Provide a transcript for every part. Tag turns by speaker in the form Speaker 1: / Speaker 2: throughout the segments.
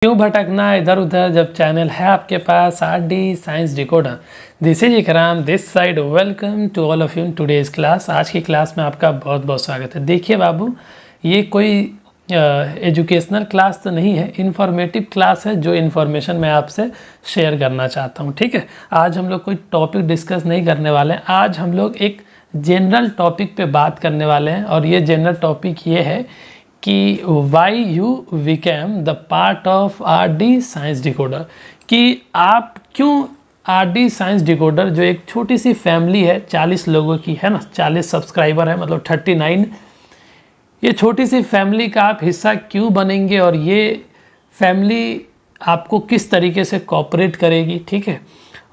Speaker 1: क्यों भटकना इधर उधर जब चैनल है आपके पास RD science decoder. This is Ikram this side. Welcome to all of you in today's class. आज की क्लास में आपका बहुत बहुत स्वागत है। देखिए बाबू, ये कोई एजुकेशनल क्लास तो नहीं है, इन्फॉर्मेटिव क्लास है। जो इन्फॉर्मेशन मैं आपसे शेयर करना चाहता हूँ, ठीक है। आज हम लोग कोई टॉपिक डिस्कस नहीं करने वाले हैं। आज हम लोग एक जनरल टॉपिक पे बात करने वाले हैं और ये जनरल टॉपिक ये है कि why you became the part of R D science decoder, कि आप क्यों आर डी साइंस डिकोडर जो एक छोटी सी फैमिली है, 40 लोगों की है ना, 40 सब्सक्राइबर है, मतलब 39, ये छोटी सी फैमिली का आप हिस्सा क्यों बनेंगे और ये फैमिली आपको किस तरीके से कोऑपरेट करेगी, ठीक है।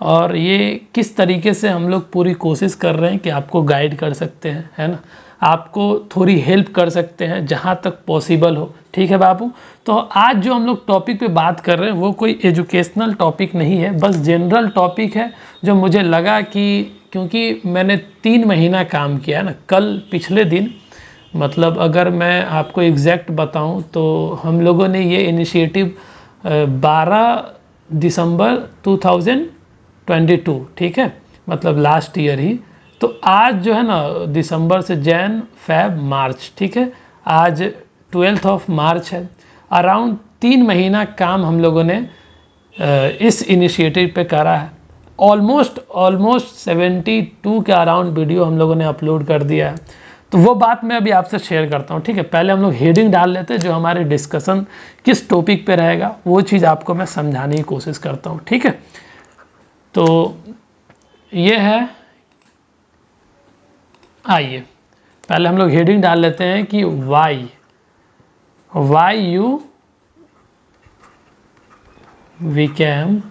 Speaker 1: और ये किस तरीके से हम लोग पूरी कोशिश कर रहे हैं कि आपको गाइड कर सकते हैं, है ना, आपको थोड़ी हेल्प कर सकते हैं जहाँ तक पॉसिबल हो, ठीक है बाबू। तो आज जो हम लोग टॉपिक पे बात कर रहे हैं वो कोई एजुकेशनल टॉपिक नहीं है, बस जनरल टॉपिक है। जो मुझे लगा कि क्योंकि मैंने 3 महीना काम किया है ना, कल पिछले दिन, मतलब अगर मैं आपको एग्जैक्ट बताऊं तो हम लोगों ने ये इनिशिएटिव 12 दिसंबर 2022, ठीक है, मतलब लास्ट ईयर ही। तो आज जो है ना, दिसंबर से जैन फेब मार्च, ठीक है, आज 12 मार्च है। अराउंड 3 महीना काम हम लोगों ने इस इनिशिएटिव पे करा है। ऑलमोस्ट 72 के अराउंड वीडियो हम लोगों ने अपलोड कर दिया है। तो वो बात मैं अभी आपसे शेयर करता हूँ, ठीक है। पहले हम लोग हेडिंग डाल लेते हैं, जो हमारे डिस्कशन किस टॉपिक पे रहेगा वो चीज़ आपको मैं समझाने की कोशिश करता हूँ, ठीक है। तो ये है, आइए पहले हम लोग हेडिंग डाल लेते हैं कि why you became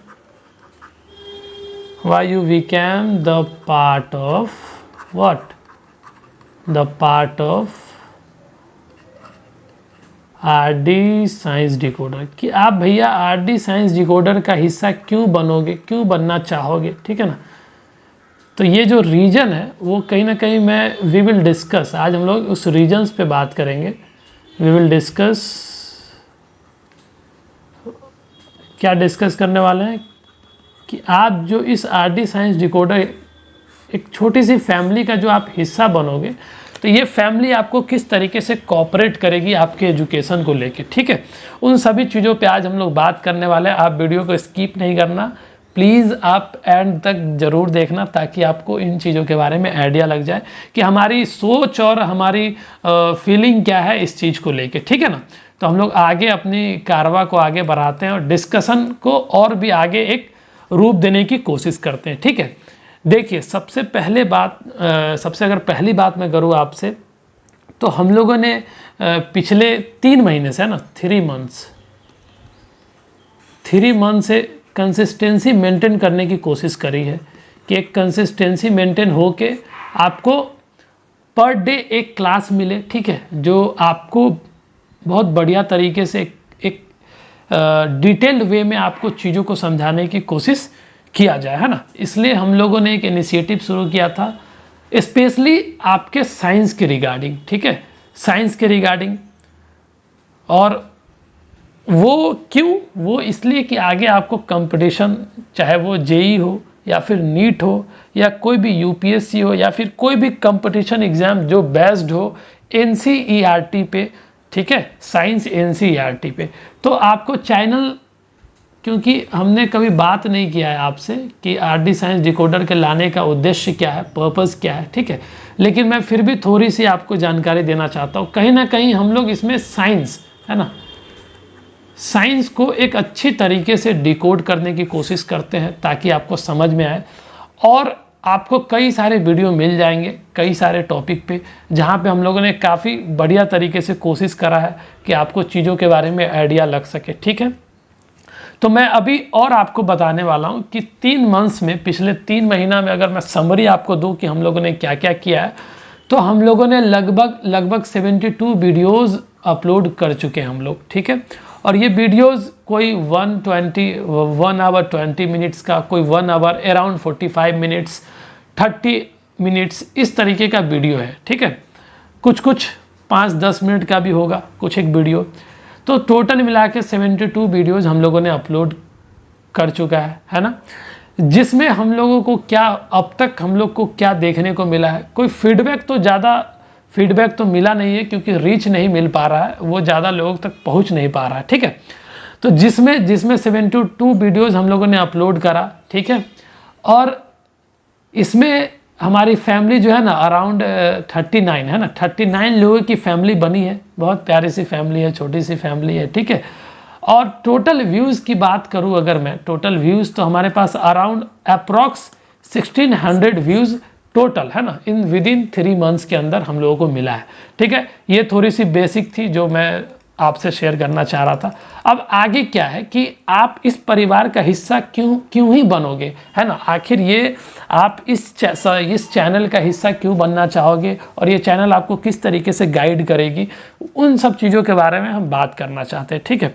Speaker 1: the part of what, the part of R D science decoder, कि आप भैया आर डी साइंस डिकोडर का हिस्सा क्यों बनोगे, क्यों बनना चाहोगे, ठीक है ना। तो ये जो रीजन है वो कहीं ना कहीं वी विल डिस्कस, आज हम लोग उस रीजन्स पे बात करेंगे। वी विल डिस्कस, क्या डिस्कस करने वाले हैं कि आप जो इस आर डी साइंस डिकोडर, एक छोटी सी फैमिली का जो आप हिस्सा बनोगे, तो ये फैमिली आपको किस तरीके से कोऑपरेट करेगी आपके एजुकेशन को लेके, ठीक है। उन सभी चीज़ों पे आज हम लोग बात करने वाले हैं। आप वीडियो को स्किप नहीं करना प्लीज़, आप एंड तक ज़रूर देखना, ताकि आपको इन चीज़ों के बारे में आइडिया लग जाए कि हमारी सोच और हमारी फीलिंग क्या है इस चीज़ को लेके, ठीक है ना। तो हम लोग आगे अपनी कारवा को आगे बढ़ाते हैं और डिस्कशन को और भी आगे एक रूप देने की कोशिश करते हैं, ठीक है। देखिए, सबसे अगर पहली बात मैं करूँ आपसे, तो हम लोगों ने पिछले 3 महीने से, है ना, 3 मंथ से कंसिस्टेंसी मेंटेन करने की कोशिश करी है कि एक कंसिस्टेंसी मेंटेन हो के आपको पर डे एक क्लास मिले, ठीक है, जो आपको बहुत बढ़िया तरीके से एक डिटेल्ड वे में आपको चीज़ों को समझाने की कोशिश किया जाए, है ना। इसलिए हम लोगों ने एक इनिशिएटिव शुरू किया था स्पेशली आपके साइंस के रिगार्डिंग, ठीक है, साइंस के रिगार्डिंग। और वो क्यों, वो इसलिए कि आगे आपको कंपटीशन, चाहे वो जेई हो या फिर नीट हो या कोई भी यूपीएससी हो या फिर कोई भी कंपटीशन एग्जाम जो बेस्ड हो एनसीईआरटी पे, ठीक है, साइंस एनसीईआरटी पे, तो आपको चैनल, क्योंकि हमने कभी बात नहीं किया है आपसे कि आर डी साइंस डिकोडर के लाने का उद्देश्य क्या है, पर्पस क्या है, ठीक है, लेकिन मैं फिर भी थोड़ी सी आपको जानकारी देना चाहता हूँ। कहीं ना कहीं हम लोग इसमें साइंस, है ना, साइंस को एक अच्छी तरीके से डिकोड करने की कोशिश करते हैं ताकि आपको समझ में आए। और आपको कई सारे वीडियो मिल जाएंगे कई सारे टॉपिक पे, जहाँ पे हम लोगों ने काफ़ी बढ़िया तरीके से कोशिश करा है कि आपको चीज़ों के बारे में आइडिया लग सके, ठीक है। तो मैं अभी और आपको बताने वाला हूँ कि 3 मंथ्स में, पिछले 3 महीना में अगर मैं समरी आपको दूँ कि हम लोगों ने क्या क्या किया है, तो हम लोगों ने लगभग 72 वीडियोज़ अपलोड कर चुके हैं हम लोग, ठीक है। और ये वीडियोस कोई 1 आवर 20 मिनट्स का, कोई 1 आवर अराउंड 45 मिनट्स, 30 मिनट्स, इस तरीके का वीडियो है, ठीक है। कुछ 5-10 मिनट का भी होगा कुछ एक वीडियो। तो टोटल मिला के 72 वीडियोज़ हम लोगों ने अपलोड कर चुका है ना, जिसमें हम लोगों को क्या अब तक हम लोग को क्या देखने को मिला है, कोई फीडबैक तो मिला नहीं है, क्योंकि रीच नहीं मिल पा रहा है, वो ज़्यादा लोगों तक पहुंच नहीं पा रहा है, ठीक है। तो जिसमें 72 वीडियोज़ हम लोगों ने अपलोड करा, ठीक है, और इसमें हमारी फैमिली जो है ना अराउंड 39 है ना, 39 लोगों की फैमिली बनी है, बहुत प्यारी सी फैमिली है, छोटी सी फैमिली है, ठीक है। और टोटल व्यूज़ की बात करूं अगर मैं, टोटल व्यूज़ तो हमारे पास अराउंड अप्रॉक्स 1600 व्यूज़ टोटल है ना, इन विदिन 3 मंथ्स के अंदर हम लोगों को मिला है, ठीक है। ये थोड़ी सी बेसिक थी जो मैं आपसे शेयर करना चाह रहा था। अब आगे क्या है कि आप इस परिवार का हिस्सा क्यों ही बनोगे, है ना, आखिर ये आप इस चैनल का हिस्सा क्यों बनना चाहोगे, और ये चैनल आपको किस तरीके से गाइड करेगी, उन सब चीज़ों के बारे में हम बात करना चाहते हैं, ठीक है।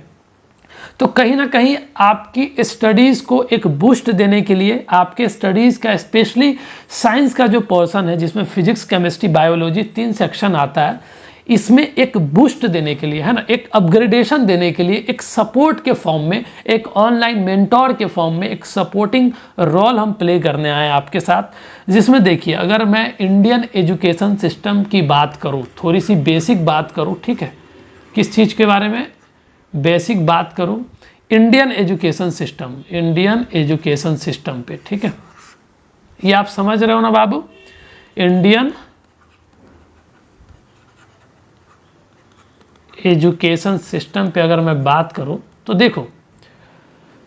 Speaker 1: तो कहीं ना कहीं आपकी स्टडीज़ को एक बूस्ट देने के लिए, आपके स्टडीज़ का स्पेशली साइंस का जो पोर्शन है जिसमें फिजिक्स, केमिस्ट्री, बायोलॉजी 3 सेक्शन आता है, इसमें एक बूस्ट देने के लिए, है ना, एक अपग्रेडेशन देने के लिए, एक सपोर्ट के फॉर्म में, एक ऑनलाइन मेंटोर के फॉर्म में एक सपोर्टिंग रोल हम प्ले करने आए आपके साथ। जिसमें देखिए, अगर मैं इंडियन एजुकेशन सिस्टम की बात करूँ, थोड़ी सी बेसिक बात करूँ, ठीक है, किस चीज़ के बारे में बेसिक बात करूं, इंडियन एजुकेशन सिस्टम पे, ठीक है, ये आप समझ रहे हो ना बाबू, इंडियन एजुकेशन सिस्टम पे अगर मैं बात करूं तो देखो,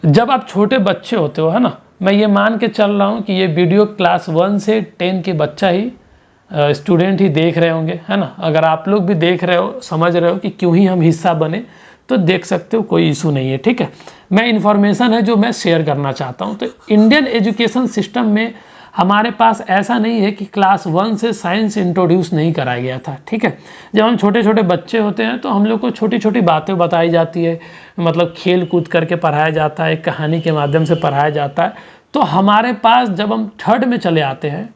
Speaker 1: जब आप छोटे बच्चे होते हो, है ना, मैं ये मान के चल रहा हूं कि ये वीडियो क्लास 1 से 10 के बच्चा ही स्टूडेंट ही देख रहे होंगे, है ना। अगर आप लोग भी देख रहे हो, समझ रहे हो कि क्यों ही हम हिस्सा बने, तो देख सकते हो, कोई इशू नहीं है, ठीक है। मैं इन्फॉर्मेशन है जो मैं शेयर करना चाहता हूँ। तो इंडियन एजुकेशन सिस्टम में हमारे पास ऐसा नहीं है कि क्लास 1 से साइंस इंट्रोड्यूस नहीं कराया गया था, ठीक है। जब हम छोटे छोटे बच्चे होते हैं तो हम लोग को छोटी छोटी बातें बताई जाती है, मतलब खेल कूद करके पढ़ाया जाता है, कहानी के माध्यम से पढ़ाया जाता है। तो हमारे पास जब हम 3rd में चले आते हैं,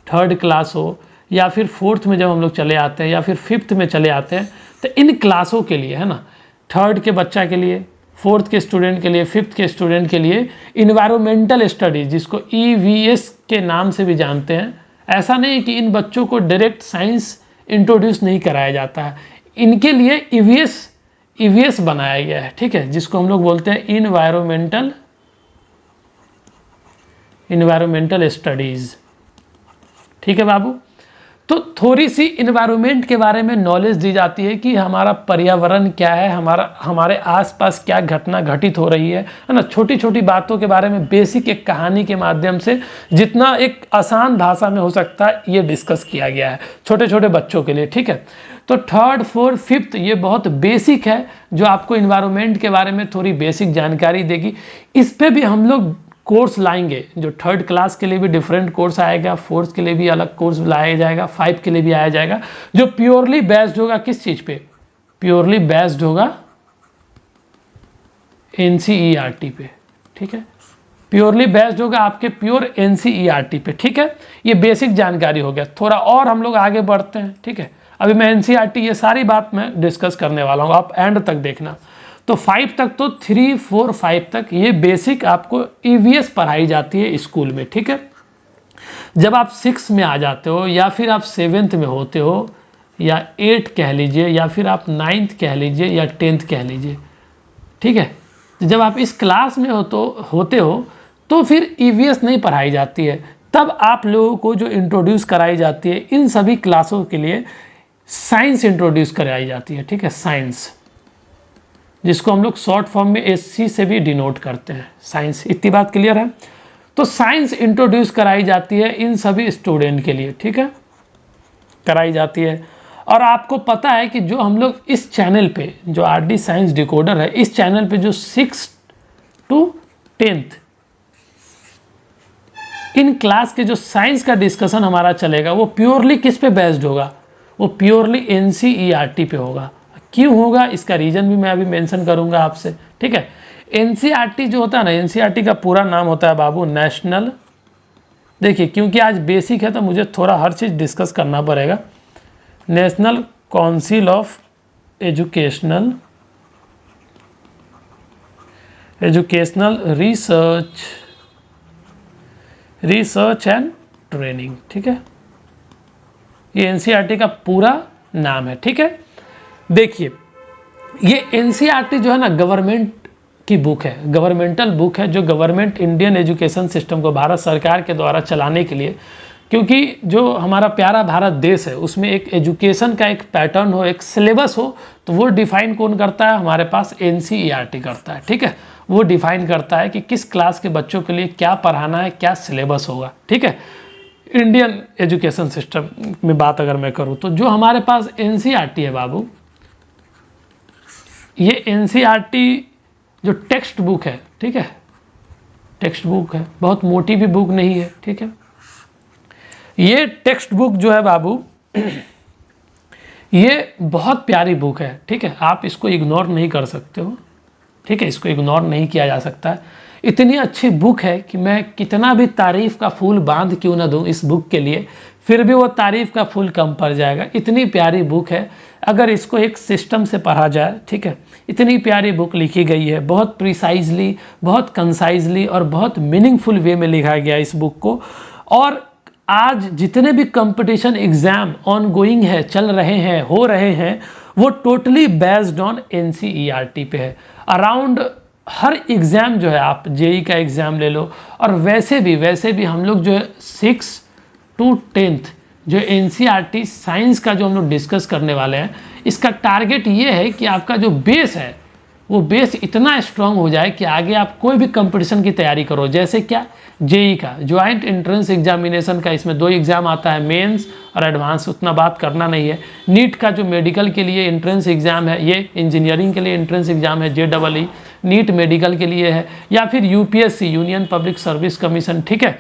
Speaker 1: 3rd क्लास हो, या फिर 4th में जब हम लोग चले आते हैं, या फिर 5th में चले आते हैं, तो इन क्लासों के लिए, है ना, 3rd के बच्चा के लिए, 4th के स्टूडेंट के लिए, 5th के स्टूडेंट के लिए इन्वायरमेंटल स्टडीज, जिसको EVS के नाम से भी जानते हैं, ऐसा नहीं कि इन बच्चों को डायरेक्ट साइंस इंट्रोड्यूस नहीं कराया जाता है, इनके लिए EVS बनाया गया है, ठीक है, जिसको हम लोग बोलते हैं इन्वायरमेंटल स्टडीज, ठीक है बाबू। तो थोड़ी सी इन्वायरमेंट के बारे में नॉलेज दी जाती है कि हमारा पर्यावरण क्या है, हमारे आसपास क्या घटना घटित हो रही है ना, छोटी छोटी बातों के बारे में बेसिक एक कहानी के माध्यम से, जितना एक आसान भाषा में हो सकता है, ये डिस्कस किया गया है छोटे छोटे बच्चों के लिए, ठीक है। तो 3rd, 4th, 5th ये बहुत बेसिक है, जो आपको इन्वायरमेंट के बारे में थोड़ी बेसिक जानकारी देगी। इस पर भी हम लोग कोर्स लाएंगे, जो 3rd क्लास के लिए भी डिफरेंट कोर्स आएगा, 4th के लिए भी अलग कोर्स लाया जाएगा, 5 के लिए भी आया जाएगा, जो प्योरली बेस्ड होगा किस चीज़ पे, प्योरली बेस्ड होगा NCERT पे, ठीक है, प्योरली बेस्ड होगा आपके प्योर NCERT पे, ठीक है। ये बेसिक जानकारी हो गया, थोड़ा और हम लोग आगे बढ़ते हैं, ठीक है। अभी मैं NCERT ये सारी बात मैं डिस्कस करने वाला हूँ, आप एंड तक देखना। तो 5 तक, तो 3, 4, 5 तक ये बेसिक आपको EVS पढ़ाई जाती है स्कूल में, ठीक है। जब आप 6 में आ जाते हो, या फिर आप 7th में होते हो, या 8 कह लीजिए, या फिर आप 9th कह लीजिए, या 10th कह लीजिए, ठीक है। जब आप इस क्लास में होते हो तो फिर EVS नहीं पढ़ाई जाती है, तब आप लोगों को जो इंट्रोड्यूस कराई जाती है इन सभी क्लासों के लिए, साइंस इंट्रोड्यूस कराई जाती है, ठीक है, साइंस, जिसको हम लोग शॉर्ट फॉर्म में SC से भी डिनोट करते हैं, साइंस। इतनी बात क्लियर है। तो साइंस इंट्रोड्यूस कराई जाती है इन सभी स्टूडेंट के लिए, ठीक है, कराई जाती है। और आपको पता है कि जो हम लोग इस चैनल पे, जो RD साइंस डिकोडर है, इस चैनल पे जो 6 to 10th इन क्लास के जो साइंस का डिस्कशन हमारा चलेगा, वो प्योरली किस पे बेस्ड होगा, वो प्योरली NCERT पे होगा। क्यों होगा, इसका रीजन भी मैं अभी मेंशन करूंगा आपसे, ठीक है। NCERT जो होता है ना, NCERT का पूरा नाम होता है बाबू नेशनल, देखिए क्योंकि आज बेसिक है तो मुझे थोड़ा हर चीज़ डिस्कस करना पड़ेगा, national council of educational educational research and training, ठीक है, ये एनसीईआरटी का पूरा नाम है, ठीक है। देखिए ये एनसीईआरटी जो है ना गवर्नमेंट की बुक है, गवर्नमेंटल बुक है, जो गवर्नमेंट इंडियन एजुकेशन सिस्टम को भारत सरकार के द्वारा चलाने के लिए, क्योंकि जो हमारा प्यारा भारत देश है उसमें एक एजुकेशन का एक पैटर्न हो, एक सिलेबस हो, तो वो डिफाइन कौन करता है, हमारे पास एनसीईआरटी करता है, ठीक है। वो डिफाइन करता है कि किस क्लास के बच्चों के लिए क्या पढ़ाना है, क्या सिलेबस होगा, ठीक है। इंडियन एजुकेशन सिस्टम में बात अगर मैं करूँ तो जो हमारे पास एनसीईआरटी है बाबू, ये एनसीईआरटी जो टेक्स्ट बुक है, ठीक है, टेक्स्ट बुक है, बहुत मोटी भी बुक नहीं है, ठीक है। ये टेक्स्ट बुक जो है बाबू ये बहुत प्यारी बुक है, ठीक है, आप इसको इग्नोर नहीं कर सकते हो, ठीक है, इसको इग्नोर नहीं किया जा सकता है। इतनी अच्छी बुक है कि मैं कितना भी तारीफ़ का फूल बांध क्यों ना दूं इस बुक के लिए, फिर भी वो तारीफ़ का फूल कम पड़ जाएगा। इतनी प्यारी बुक है, अगर इसको एक सिस्टम से पढ़ा जाए, ठीक है, इतनी प्यारी बुक लिखी गई है, बहुत प्रिसाइजली, बहुत कंसाइजली और बहुत मीनिंगफुल वे में लिखा गया इस बुक को। और आज जितने भी कंपटीशन एग्ज़ाम ऑन गोइंग है, चल रहे हैं, हो रहे हैं, वो टोटली बेस्ड ऑन एनसीईआरटी पे है। अराउंड हर एग्ज़ाम जो है, आप जेई का एग्ज़ाम ले लो, और वैसे भी हम लोग जो है 6 to 10th जो एनसीईआरटी साइंस का जो हम लोग डिस्कस करने वाले हैं, इसका टारगेट ये है कि आपका जो बेस है वो बेस इतना स्ट्रांग हो जाए कि आगे आप कोई भी कंपटीशन की तैयारी करो। जैसे क्या, जेई का ज्वाइंट एंट्रेंस एग्जामिनेशन का, इसमें 2 एग्ज़ाम आता है, मेंस और एडवांस, उतना बात करना नहीं है। नीट का जो मेडिकल के लिए एंट्रेंस एग्ज़ाम है, ये इंजीनियरिंग के लिए एंट्रेंस एग्ज़ाम है, JEE, नीट मेडिकल के लिए है, या फिर UPSC union public service commission, ठीक है,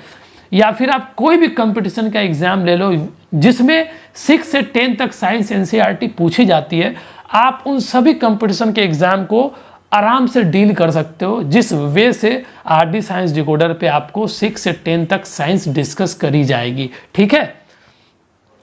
Speaker 1: या फिर आप कोई भी कंपटीशन का एग्ज़ाम ले लो जिसमें 6 से 10 तक साइंस एनसीईआरटी पूछी जाती है, आप उन सभी कंपटीशन के एग्ज़ाम को आराम से डील कर सकते हो, जिस वे से आरडी साइंस डिकोडर पे आपको 6 से 10 तक साइंस डिस्कस करी जाएगी, ठीक है।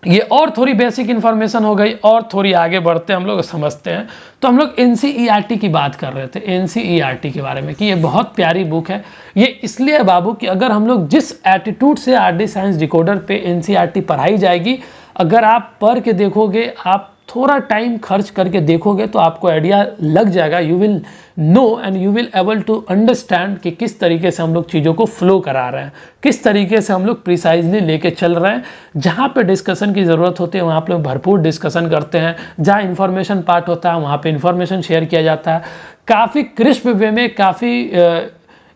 Speaker 1: ये और थोड़ी बेसिक इन्फॉर्मेशन हो गई, और थोड़ी आगे बढ़ते हम लोग समझते हैं। तो हम लोग एनसीईआरटी की बात कर रहे थे, एनसीईआरटी के बारे में, कि ये बहुत प्यारी बुक है। ये इसलिए बाबू कि अगर हम लोग जिस एटीट्यूड से आरडी साइंस डिकोडर पे एनसीईआरटी पढ़ाई जाएगी, अगर आप पढ़ के देखोगे, आप थोड़ा टाइम खर्च करके देखोगे, तो आपको आइडिया लग जाएगा, you will know and you will able to understand कि किस तरीके से हम लोग चीज़ों को फ्लो करा रहे हैं, किस तरीके से हम लोग प्रिसाइजली लेके चल रहे हैं। जहाँ पे डिस्कशन की ज़रूरत होती है वहाँ पे भरपूर डिस्कशन करते हैं, जहाँ इन्फॉर्मेशन पार्ट होता है वहाँ पे इन्फॉर्मेशन शेयर किया जाता है, काफ़ी क्रिस्प वे में, काफ़ी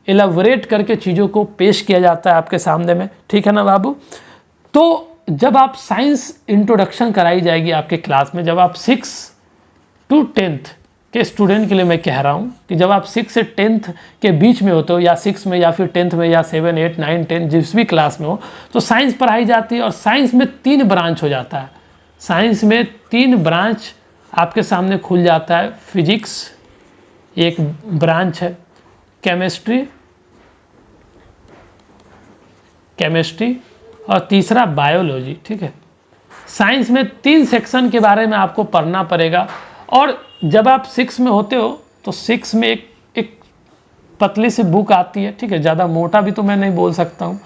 Speaker 1: एलाबोरेट करके चीज़ों को पेश किया जाता है आपके सामने में, ठीक है ना बाबू। तो जब आप साइंस इंट्रोडक्शन कराई जाएगी आपके क्लास में, जब आप 6 to 10th के स्टूडेंट के लिए मैं कह रहा हूँ कि जब आप 6 से 10th के बीच में होते हो, या 6 में या फिर 10th में, या 7, 8, 9, 10 जिस भी क्लास में हो, तो साइंस पढ़ाई जाती है। और साइंस में 3 ब्रांच हो जाता है, साइंस में 3 ब्रांच आपके सामने खुल जाता है। फिजिक्स एक ब्रांच है, केमिस्ट्री और तीसरा बायोलॉजी, ठीक है। साइंस में 3 सेक्शन के बारे में आपको पढ़ना पड़ेगा। और जब आप 6 में होते हो तो 6 में एक पतली सी बुक आती है, ठीक है, ज़्यादा मोटा भी तो मैं नहीं बोल सकता हूँ,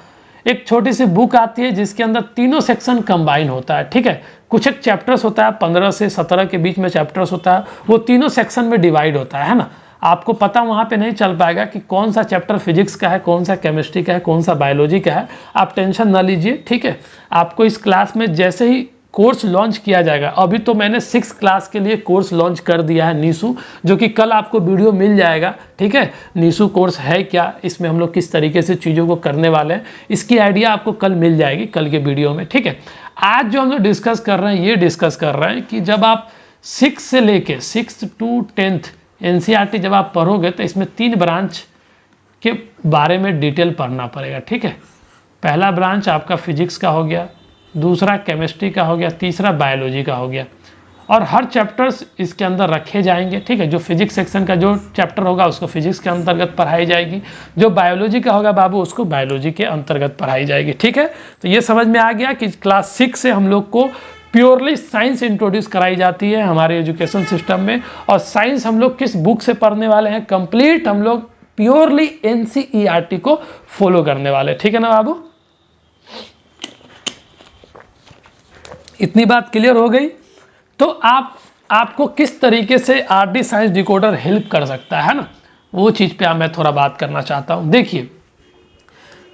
Speaker 1: एक छोटी सी बुक आती है जिसके अंदर तीनों सेक्शन कंबाइन होता है, ठीक है। कुछ एक चैप्टर्स होता है, 15 से 17 के बीच में चैप्टर्स होता है, वो तीनों सेक्शन में डिवाइड होता है ना। आपको पता वहाँ पे नहीं चल पाएगा कि कौन सा चैप्टर फिजिक्स का है, कौन सा केमिस्ट्री का है, कौन सा बायोलॉजी का है। आप टेंशन ना लीजिए, ठीक है। आपको इस क्लास में जैसे ही कोर्स लॉन्च किया जाएगा, अभी तो मैंने 6 क्लास के लिए कोर्स लॉन्च कर दिया है, नीसू, जो कि कल आपको वीडियो मिल जाएगा, ठीक है। नीसू कोर्स है क्या, इसमें हम लोग किस तरीके से चीज़ों को करने वाले हैं, इसकी आइडिया आपको कल मिल जाएगी, कल के वीडियो में, ठीक है। आज जो हम लोग डिस्कस कर रहे हैं, ये डिस्कस कर रहे हैं कि जब आप 6 से लेके 6 to 10th एनसीईआरटी जब आप पढ़ोगे, तो इसमें 3 ब्रांच के बारे में डिटेल पढ़ना पड़ेगा, ठीक है। पहला ब्रांच आपका फिजिक्स का हो गया, दूसरा केमिस्ट्री का हो गया, तीसरा बायोलॉजी का हो गया। और हर चैप्टर्स इसके अंदर रखे जाएंगे, ठीक है। जो फिजिक्स सेक्शन का जो चैप्टर होगा उसको फिजिक्स के अंतर्गत पढ़ाई जाएगी, जो बायोलॉजी का होगा बाबू उसको बायोलॉजी के अंतर्गत पढ़ाई जाएगी, ठीक है। तो ये समझ में आ गया कि क्लास 6 से हम लोग को प्योरली साइंस इंट्रोड्यूस कराई जाती है हमारे एजुकेशन सिस्टम में। और साइंस हम लोग किस बुक से पढ़ने वाले हैं, कंप्लीट हम लोग प्योरली एनसीईआरटी को फॉलो करने वाले। ठीक है ना बाबू, इतनी बात क्लियर हो गई। तो आपको किस तरीके से आरडी साइंस डिकोडर हेल्प कर सकता है ना, वो चीज़ पे मैं थोड़ा बात करना चाहता हूँ। देखिए,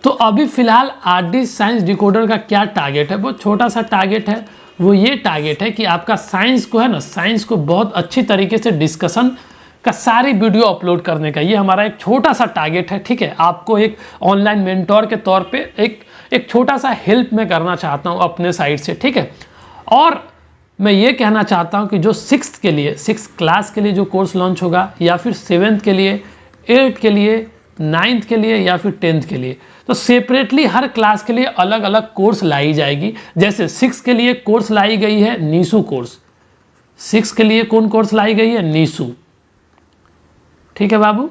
Speaker 1: तो अभी फिलहाल आरडी साइंस डिकोडर का क्या टारगेट है, वो छोटा सा टारगेट है। वो ये टारगेट है कि आपका साइंस को है ना, साइंस को बहुत अच्छी तरीके से डिस्कशन का सारी वीडियो अपलोड करने का, ये हमारा एक छोटा सा टारगेट है। ठीक है, आपको एक ऑनलाइन मेंटोर के तौर पे एक छोटा सा हेल्प मैं करना चाहता हूँ अपने साइड से। ठीक है, और मैं ये कहना चाहता हूँ कि जो 6th के लिए, 6th क्लास के लिए जो कोर्स लॉन्च होगा, या फिर 7th के लिए, 8th के लिए, 9th के लिए, या फिर 10th के लिए, तो सेपरेटली हर क्लास के लिए अलग अलग कोर्स लाई जाएगी। जैसे 6 के लिए कोर्स लाई गई है नीसू कोर्स, 6 के लिए कौन कोर्स लाई गई है, नीसू। ठीक है बाबू,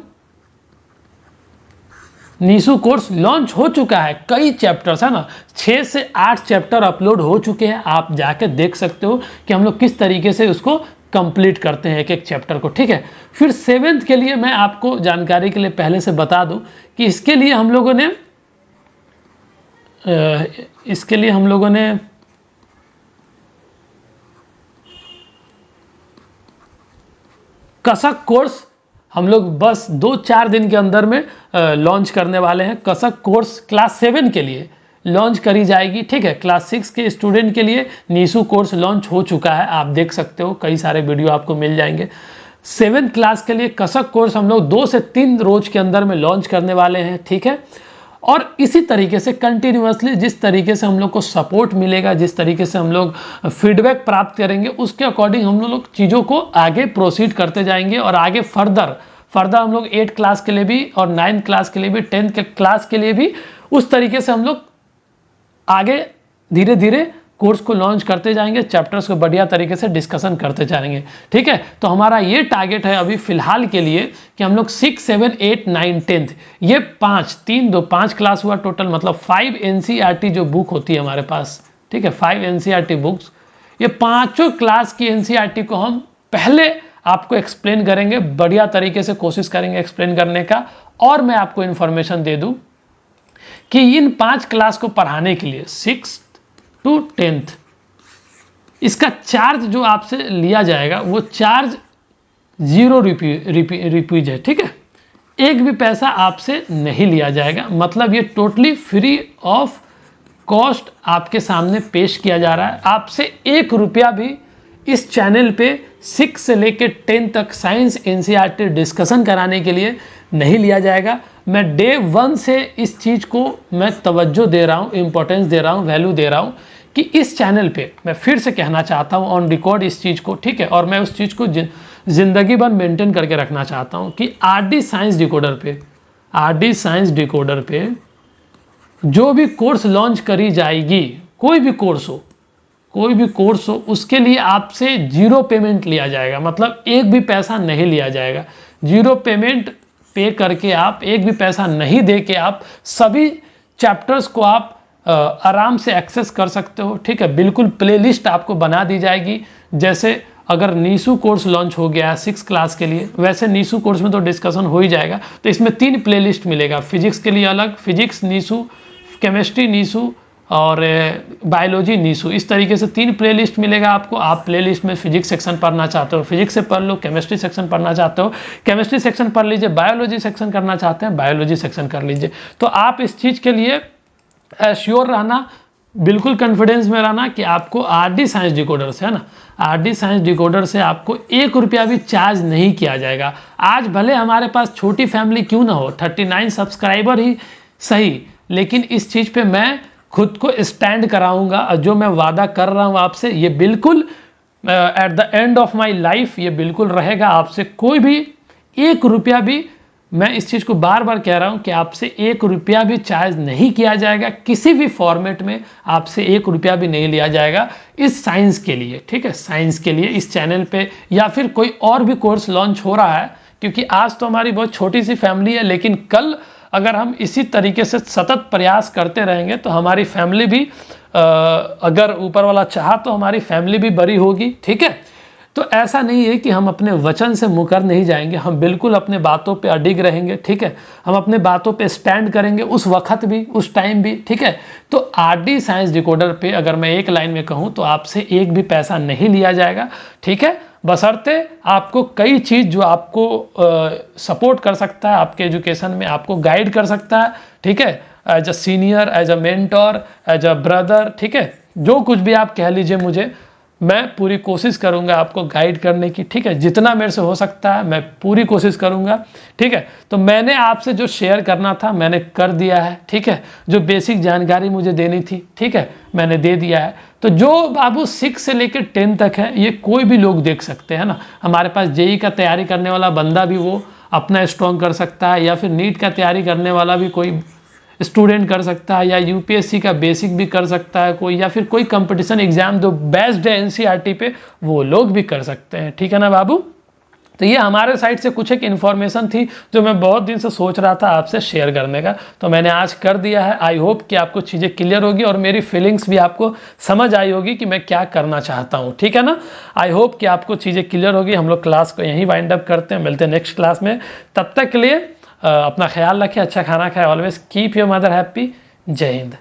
Speaker 1: नीसू कोर्स लॉन्च हो चुका है, कई चैप्टर्स है ना, 6 से 8 चैप्टर अपलोड हो चुके हैं। आप जाके देख सकते हो कि हम लोग किस तरीके से उसको कंप्लीट करते हैं एक एक चैप्टर को। ठीक है, फिर 7th के लिए मैं आपको जानकारी के लिए पहले से बता दूं कि इसके लिए हम लोगों ने कसक कोर्स हम लोग बस 2-4 दिन के अंदर में लॉन्च करने वाले हैं। कसक कोर्स क्लास 7 के लिए लॉन्च करी जाएगी। ठीक है, क्लास 6 के स्टूडेंट के लिए नीसू कोर्स लॉन्च हो चुका है, आप देख सकते हो, कई सारे वीडियो आपको मिल जाएंगे। 7th क्लास के लिए कसक कोर्स हम लोग 2 से 3 रोज के अंदर में लॉन्च करने वाले हैं। ठीक है, और इसी तरीके से कंटिन्यूअसली जिस तरीके से हम लोग को सपोर्ट मिलेगा, जिस तरीके से हम लोग फीडबैक प्राप्त करेंगे, उसके अकॉर्डिंग हम लोग चीज़ों को आगे प्रोसीड करते जाएंगे। और आगे फर्दर हम लोग 8 क्लास के लिए भी, और 9 क्लास के लिए भी, 10 के क्लास के लिए भी उस तरीके से हम लोग आगे धीरे धीरे कोर्स को लॉन्च करते जाएंगे, चैप्टर्स को बढ़िया तरीके से डिस्कशन करते जाएंगे। ठीक है, तो हमारा ये टारगेट है अभी फिलहाल के लिए कि हम लोग 6, 7, 8, 9, 10 ये 5 क्लास हुआ टोटल, मतलब 5 एनसीईआरटी जो बुक होती है हमारे पास। ठीक है, 5 एनसीईआरटी बुक्स, ये 5 क्लास की एनसीईआरटी को हम पहले आपको एक्सप्लेन करेंगे, बढ़िया तरीके से कोशिश करेंगे एक्सप्लेन करने का। और मैं आपको इन्फॉर्मेशन दे दूं कि इन 5 क्लास को पढ़ाने के लिए 6 to 10th इसका चार्ज जो आपसे लिया जाएगा वो चार्ज 0 रुपीज है। ठीक है, एक भी पैसा आपसे नहीं लिया जाएगा, मतलब ये टोटली फ्री ऑफ कॉस्ट आपके सामने पेश किया जा रहा है। आपसे 1 रुपया भी इस चैनल पे 6 से लेकर 10 तक साइंस एनसीईआरटी डिस्कशन कराने के लिए नहीं लिया जाएगा। मैं डे 1 से इस चीज़ को मैं तवज्जो दे रहा हूँ, इंपॉर्टेंस दे रहा हूँ, वैल्यू दे रहा हूँ कि इस चैनल पे मैं फिर से कहना चाहता हूँ ऑन रिकॉर्ड इस चीज़ को। ठीक है, और मैं उस चीज़ को ज़िंदगी भर मेंटेन करके रखना चाहता हूँ कि आरडी साइंस डिकोडर पे जो भी कोर्स लॉन्च करी जाएगी, कोई भी कोर्स हो उसके लिए आपसे 0 पेमेंट लिया जाएगा, मतलब एक भी पैसा नहीं लिया जाएगा। 0 पेमेंट पे करके आप, एक भी पैसा नहीं दे के आप सभी चैप्टर्स को आप आराम से एक्सेस कर सकते हो। ठीक है, बिल्कुल प्लेलिस्ट आपको बना दी जाएगी। जैसे अगर नीसू कोर्स लॉन्च हो गया है 6 क्लास के लिए, वैसे नीसू कोर्स में तो डिस्कशन हो ही जाएगा, तो इसमें 3 प्लेलिस्ट मिलेगा, फिजिक्स के लिए अलग, फिजिक्स नीसू, केमिस्ट्री नीसू और बायोलॉजी नीसू, इस तरीके से 3 प्लेलिस्ट मिलेगा आपको। आप प्लेलिस्ट में फिजिक्स सेक्शन पढ़ना चाहते हो, फिजिक्स से पढ़ लो, केमिस्ट्री सेक्शन पढ़ना चाहते हो, केमिस्ट्री सेक्शन पढ़ लीजिए, बायोलॉजी सेक्शन करना चाहते हैं, बायोलॉजी सेक्शन कर लीजिए। तो आप इस चीज़ के लिए श्योर रहना, बिल्कुल कॉन्फिडेंस में रहना कि आपको आरडी साइंस डिकोडर से, है ना, आरडी साइंस डिकोडर से आपको 1 रुपया भी चार्ज नहीं किया जाएगा। आज भले हमारे पास छोटी फैमिली क्यों ना हो, 39 सब्सक्राइबर ही सही, लेकिन इस चीज़ पे मैं खुद को स्टैंड कराऊंगा, और जो मैं वादा कर रहा हूँ आपसे, ये बिल्कुल at the end of my life ये बिल्कुल रहेगा। आपसे कोई भी 1 रुपया भी, मैं इस चीज़ को बार बार कह रहा हूँ कि आपसे 1 रुपया भी चार्ज नहीं किया जाएगा, किसी भी फॉर्मेट में आपसे 1 रुपया भी नहीं लिया जाएगा इस साइंस के लिए। ठीक है, साइंस के लिए इस चैनल पे, या फिर कोई और भी कोर्स लॉन्च हो रहा है, क्योंकि आज तो हमारी बहुत छोटी सी फैमिली है, लेकिन कल अगर हम इसी तरीके से सतत प्रयास करते रहेंगे तो हमारी फैमिली भी, अगर ऊपर वाला चाहा तो हमारी फैमिली भी बड़ी होगी। ठीक है, तो ऐसा नहीं है कि हम अपने वचन से मुकर नहीं जाएंगे, हम बिल्कुल अपने बातों पे अडिग रहेंगे, ठीक है। हम अपने बातों पे स्टैंड करेंगे उस वक्त भी, उस टाइम भी, ठीक है। तो आरडी साइंस डिकोडर पे अगर मैं एक लाइन में कहूँ तो आपसे एक भी पैसा नहीं लिया जाएगा, ठीक है। बशर्ते आपको कई चीज़ जो आपको सपोर्ट कर सकता है आपके एजुकेशन में, आपको गाइड कर सकता है, ठीक है, as a senior, as a mentor, as a brother, ठीक है। जो कुछ भी आप कह लीजिए मुझे, मैं पूरी कोशिश करूंगा आपको गाइड करने की, ठीक है। जितना मेरे से हो सकता है मैं पूरी कोशिश करूंगा, ठीक है। तो मैंने आपसे जो शेयर करना था मैंने कर दिया है, ठीक है। जो बेसिक जानकारी मुझे देनी थी, ठीक है, मैंने दे दिया है। तो जो बाबू 6 से लेकर 10 तक है ये कोई भी लोग देख सकते हैं ना। हमारे पास जेई का तैयारी करने वाला बंदा भी वो अपना स्ट्रॉन्ग कर सकता है, या फिर नीट का तैयारी करने वाला भी कोई स्टूडेंट कर सकता है, या यूपीएससी का बेसिक भी कर सकता है कोई, या फिर कोई कंपटीशन एग्जाम जो बेस्ड है एनसीईआरटी पे वो लोग भी कर सकते हैं, ठीक है ना बाबू। तो ये हमारे साइड से कुछ एक इन्फॉर्मेशन थी जो मैं बहुत दिन से सोच रहा था आपसे शेयर करने का, तो मैंने आज कर दिया है। आई होप कि आपको चीज़ें क्लियर होगी और मेरी फीलिंग्स भी आपको समझ आई होगी कि मैं क्या करना चाहता हूँ, ठीक है ना। आई होप कि आपको चीज़ें क्लियर होगी। हम लोग क्लास को यहीं वाइंड अप करते हैं, मिलते हैं नेक्स्ट क्लास में। तब तक के लिए अपना ख्याल रखें, अच्छा खाना खाएं, always keep your mother happy. जय हिंद।